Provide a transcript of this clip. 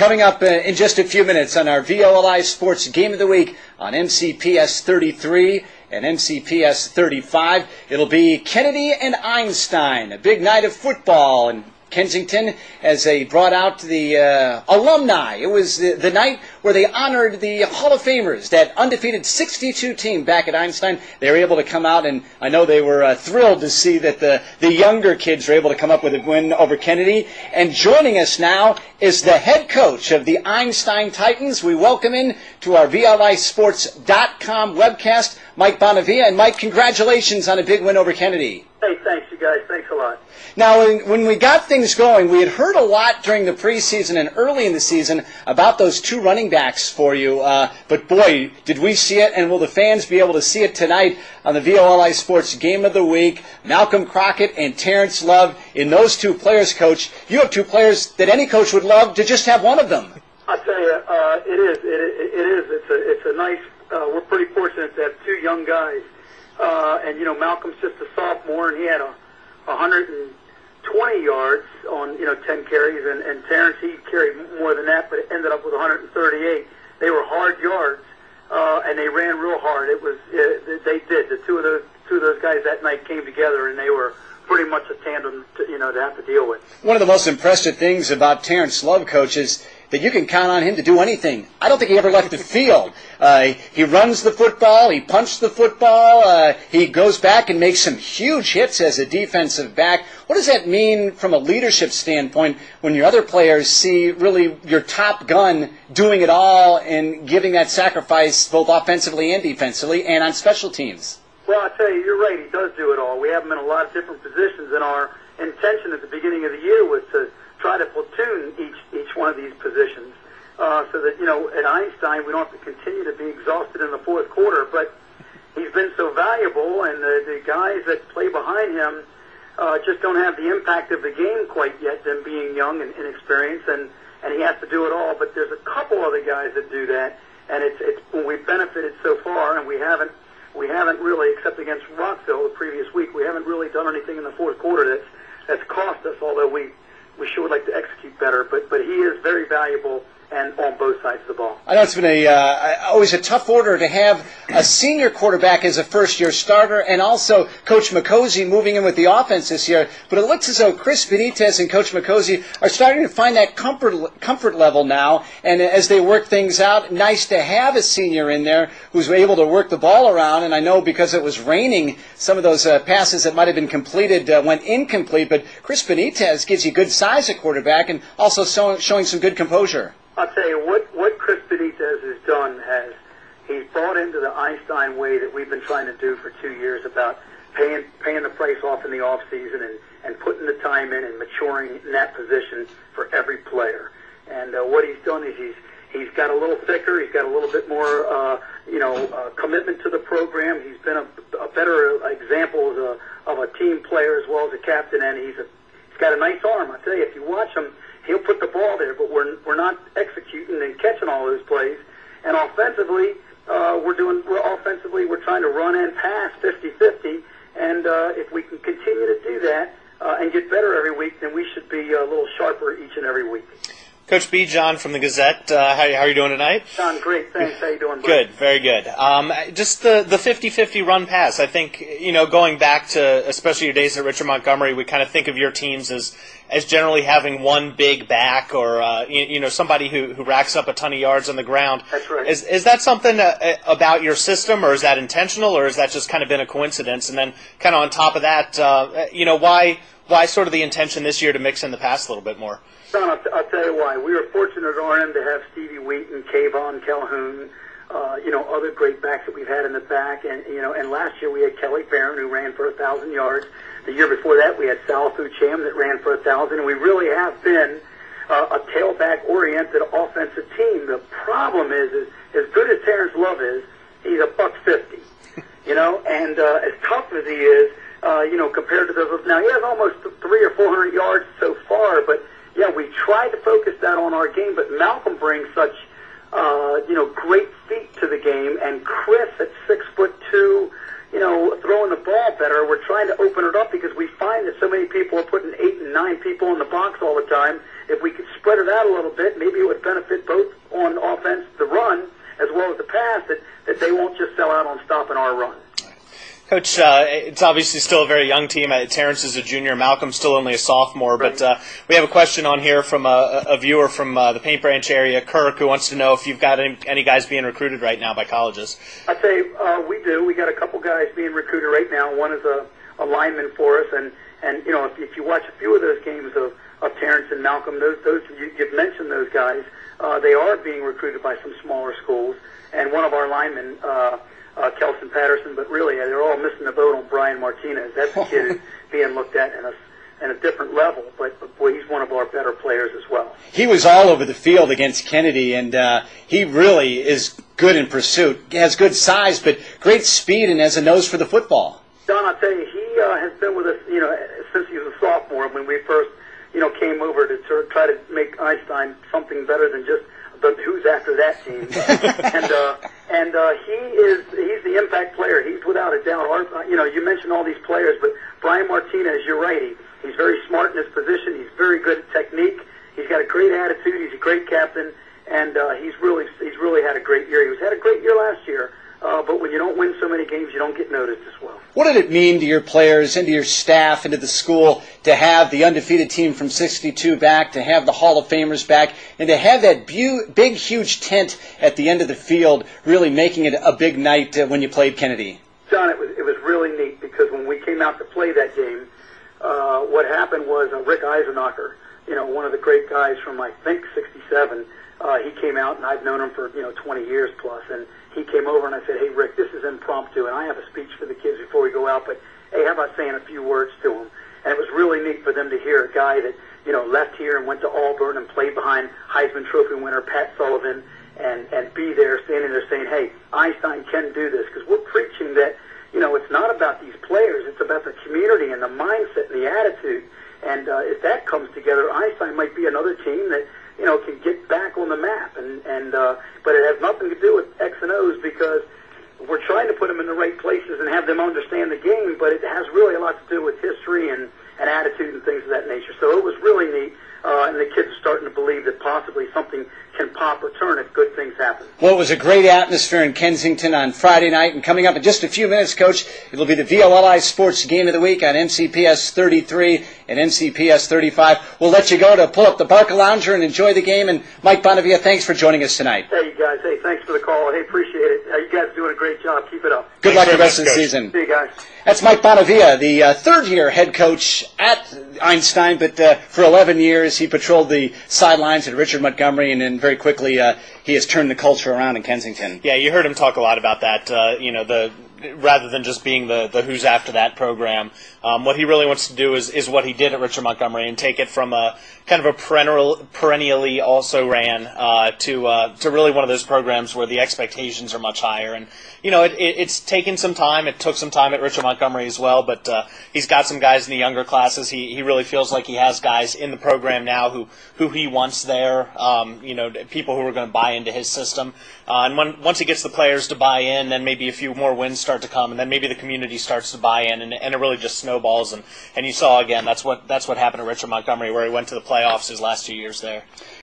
Coming up in just a few minutes on our VOLI Sports Game of the Week on MCPS 33 and MCPS 35, it'll be Kennedy and Einstein, a big night of football in Kensington as they brought out the alumni. It was the night where they honored the Hall of Famers, that undefeated 62 team back at Einstein. They were able to come out, and I know they were thrilled to see that the younger kids were able to come up with a win over Kennedy. And joining us now is the head coach of the Einstein Titans. We welcome in to our VOLiSports.com webcast, Mike Bonavia. And Mike, congratulations on a big win over Kennedy. Hey, thanks, you guys. Thanks a lot. Now, when we got things going, we had heard a lot during the preseason and early in the season about those two running backs for you. But, boy, did we see it, and will the fans be able to see it tonight on the VOLI Sports Game of the Week? Malcolm Crockett and Terrence Love. In those two players, Coach, you have two players that any coach would love to just have one of them. I'll tell you, it is. It's a nice, we're pretty fortunate to have two young guys. And, you know, Malcolm's just a sophomore, and he had 120 yards on, 10 carries, and Terrence, he carried more than that, but it ended up with 138. They were hard yards, and they ran real hard. They did. The two of those guys that night came together, and they were pretty much a tandem to have to deal with. One of the most impressive things about Terrence Love, Coach, is that you can count on him to do anything. I don't think he ever left the field. He runs the football, he punches the football, he goes back and makes some huge hits as a defensive back. What does that mean from a leadership standpoint when your other players see really your top gun doing it all and giving that sacrifice both offensively and defensively and on special teams? Well, I'll tell you, you're right, he does do it all. We have him in a lot of different positions, and our intention at the beginning of the year was to try to platoon each one of these positions so that, at Einstein we don't have to continue to be exhausted in the fourth quarter. But he's been so valuable, and the guys that play behind him just don't have the impact of the game quite yet, them being young and inexperienced, and he has to do it all. But there's a couple other guys that do that, and it's we've benefited so far, and we haven't really, except against Rockville the previous week, we haven't really done anything in the fourth quarter that's cost us, although we sure would like to execute better, but he is very valuable and on both sides of the ball. I know it's been always a tough order to have a senior quarterback as a first-year starter and also Coach McCosey moving in with the offense this year, but it looks as though Chris Benitez and Coach McCosey are starting to find that comfort level now, and as they work things out, nice to have a senior in there who's able to work the ball around, and I know because it was raining, some of those passes that might have been completed went incomplete, but Chris Benitez gives you good size at quarterback and also showing some good composure. I'll tell you, what Chris Benitez has done he's brought into the Einstein way that we've been trying to do for 2 years about paying the price off in the off season and putting the time in and maturing in that position for every player. And what he's done is he's got a little thicker, he's got a little bit more commitment to the program. He's been a better example of a team player as well as a captain, and he's got a nice arm. I tell you, if you watch him, he'll put the ball there, but we're not executing and catching all those plays. And offensively, we're trying to run and pass 50-50. And if we can continue to do that and get better every week, then we should be a little sharper each and every week. Coach B, John from the Gazette, how are you doing tonight? John, great, thanks. How you doing, bud? Good, very good. Just the 50-50 run pass. I think, going back to especially your days at Richard Montgomery, we kind of think of your teams as generally having one big back or somebody who racks up a ton of yards on the ground. That's right. Is that something about your system, or is that intentional, or has that just kind of been a coincidence? And then kind of on top of that, why sort of the intention this year to mix in the pass a little bit more? Son, I'll tell you why. We were fortunate at RM to have Stevie Wheaton, Kayvon Calhoun, other great backs that we've had in the back. And last year we had Kelly Barron, who ran for 1,000 yards. The year before that we had Salafu Cham that ran for 1,000. And we really have been a tailback-oriented offensive team. The problem is as good as Terrence Love is, he's $150. And as tough as he is, compared to those. Now, he has almost 300 or 400 yards so far, but yeah, we tried to focus that on our game, but Malcolm brings such, great feet to the game, and Chris at 6'2", throwing the ball better. We're trying to open it up because we find that so many people are putting 8 and 9 people in the box all the time, if we could spread it out a little bit, maybe it would benefit both on offense, the run, as well as the pass, that they won't just sell out on stopping our run. Coach, it's obviously still a very young team. Terrence is a junior. Malcolm's still only a sophomore. Right. But we have a question on here from a viewer from the Paint Branch area, Kirk, who wants to know if you've got any guys being recruited right now by colleges. I'd say we do. We got a couple guys being recruited right now. One is a lineman for us, and if you watch a few of those games of Terrence and Malcolm, those you've mentioned those guys. They are being recruited by some smaller schools, and one of our linemen. Kelson Patterson, but really they're all missing the boat on Brian Martinez. That's a kid who's being looked at in a different level, but boy, he's one of our better players as well. He was all over the field against Kennedy, and he really is good in pursuit. He has good size, but great speed and has a nose for the football. Don, I'll tell you, he has been with us, since he was a sophomore when we first, came over to sort of try to make Einstein something better than just the who's after that team. and he's the impact player. He's without a doubt. You mentioned all these players, but Brian Martinez, you're right. He's very smart in his position. He's very good at technique. He's got a great attitude. He's a great captain, and he's really had a great year. He had a great year last year. But when you don't win so many games, you don't get noticed as well. What did it mean to your players and to your staff and to the school to have the undefeated team from 62 back, to have the Hall of Famers back, and to have that big, huge tent at the end of the field, really making it a big night when you played Kennedy? John, it was really neat because when we came out to play that game, what happened was Rick Eisenacher, one of the great guys from, I think, 67, he came out, and I've known him for 20 years plus, and he came over and I said, "Hey Rick, this is impromptu, and I have a speech for the kids before we go out, but hey, how about saying a few words to them?" And it was really neat for them to hear a guy that left here and went to Auburn and played behind Heisman Trophy winner Pat Sullivan, and be there, standing there saying, "Hey, Einstein can do this," because we're preaching that it's not about these players, it's about the community and the mindset and the attitude, and if that comes together, Einstein might be another team that can get back on the map, but it has nothing to do with X and O's because we're trying to put them in the right places and have them understand the game, but it has really a lot to do with history and attitude and things of that nature. So it was really neat, and the kids are starting to believe that possibly something can pop or turn if good things happen. Well, it was a great atmosphere in Kensington on Friday night, and coming up in just a few minutes, Coach, it'll be the VOLI Sports Game of the Week on MCPS 33 and MCPS 35. We'll let you go to pull up the Barca Lounger and enjoy the game, and Mike Bonavia, thanks for joining us tonight. Hey, you guys. Hey, thanks for the call. Hey, appreciate it. You guys are doing a great job. Keep it up. Good luck the rest of the season. See you guys. That's Mike Bonavia, the third-year head coach at Einstein, but for 11 years he patrolled the sidelines at Richard Montgomery, and then very quickly he has turned the culture around in Kensington. Yeah, you heard him talk a lot about that, rather than just being the who's after that program. What he really wants to do is what he did at Richard Montgomery and take it from a kind of a perennially also ran to really one of those programs where the expectations are much higher. And it's taken some time. It took some time at Richard Montgomery as well, but he's got some guys in the younger classes. He really feels like he has guys in the program now who he wants there. People who are going to buy into his system. And once he gets the players to buy in, then maybe a few more wins start to come, and then maybe the community starts to buy in, and it really just snowballs. And you saw again that's what happened to Richard Montgomery, where he went to the playoffs his last 2 years there.